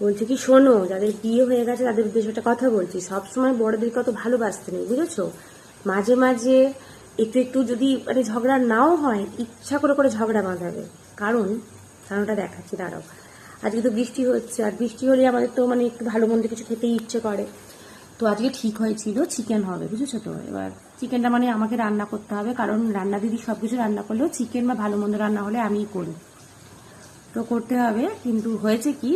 বলছে কি শোনো, যাদের বিয়ে হয়ে গেছে তাদের উদ্দেশ্যে একটা কথা বলছি, সবসময় বড়দেরকে অত ভালোবাসতে নেই, বুঝেছো? মাঝে মাঝে একটু একটু যদি মানে ঝগড়া নাও হয়, ইচ্ছা করে করে ঝগড়া বাঁধাবে। কারণটা দেখাচ্ছি, দাঁড়াও। আজকে তো বৃষ্টি হচ্ছে, আর বৃষ্টি হলে আমাদের তো মানে একটু ভালো মন্দ কিছু খেতেই ইচ্ছে করে। তো আজকে ঠিক হয়েছিল চিকেন হবে, বুঝেছো তো? এবার চিকেনটা মানে আমাকে রান্না করতে হবে, কারণ রান্না দিদি সব কিছু রান্না করলেও চিকেন বা ভালো মন্দ রান্না হলে আমিই করি, তো করতে হবে। কিন্তু হয়েছে কি,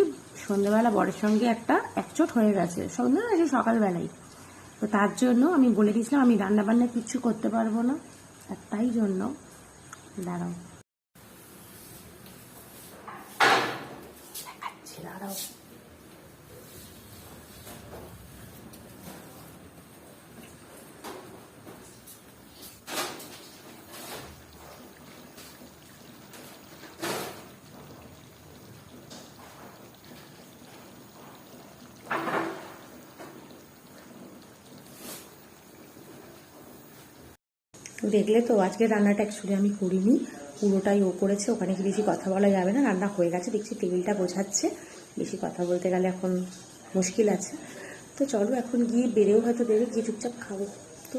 সন্ধ্যেবেলা বরের সঙ্গে একটা একচোট হয়ে গেছে, সন্ধ্যে না, সকালবেলাই। তো তার জন্য আমি বলে দিয়েছিলাম আমি রান্না বান্না কিচ্ছু করতে পারবো না, আর তাই জন্য দাঁড়াও দেখাচ্ছি, দাঁড়াও। দেখলে তো আজকে রান্নাটা অ্যাকচুয়ালি আমি করিনি, পুরোটাই ও করেছে। ওখানে কি বেশি কথা বলা যাবে না, রান্না হয়ে গেছে, দেখছি টেবিলটা গোছাচ্ছে, বেশি কথা বলতে গেলে এখন মুশকিল আছে। তো চলো এখন গিয়ে বেড়েও হয়তো দেবে, গিয়ে চুপচাপ খাবো। তো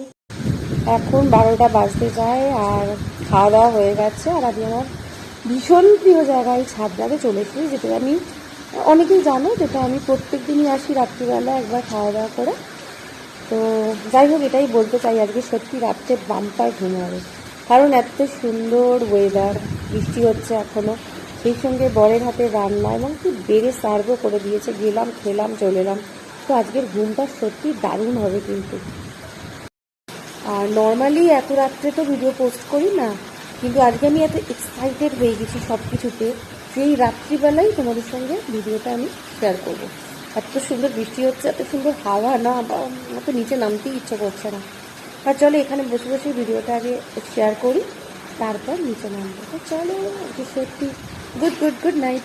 এখন 12টা বাজতে যায়, আর খাওয়া দাওয়া হয়ে গেছে। আর আমি আমার ভীষণ প্রিয় জায়গায় ছাদটাতে চলে এসেছি, যেটা আমি অনেকেই জানো, যেটা আমি প্রত্যেক দিনই আসি রাত্রিবেলা একবার খাওয়া দাওয়া করে। তো যাই হোক, এটাই বলতে চাই, আজকে সত্যি রাত্রে বাম্পার ঘুম হবে, কারণ এত সুন্দর ওয়েদার, বৃষ্টি হচ্ছে এখনও, সেই সঙ্গে বরের হাতে রান্না, এবং কি বেড়ে সার্ভও করে দিয়েছে, গেলাম খেলাম চলে এলাম। তো আজকের ঘুমটা সত্যি দারুণ হবে কিন্তু। আর নর্মালি এত রাত্রে তো ভিডিও পোস্ট করি না, কিন্তু আজকে আমি এত এক্সাইটেড হয়ে গেছি সব কিছুতে, সেই রাত্রিবেলাই তোমাদের সঙ্গে ভিডিওটা আমি শেয়ার করবো। এত সুন্দর বৃষ্টি হচ্ছে, এত সুন্দর হাওয়া, না আমার তো নিচে নামতেই ইচ্ছা করছে না। আর চলো এখানে বসে বসে ভিডিওটা আগে শেয়ার করি, তারপর নিচে নামবো। তো চলো, আজকে সত্যি গুড গুড গুড নাইট।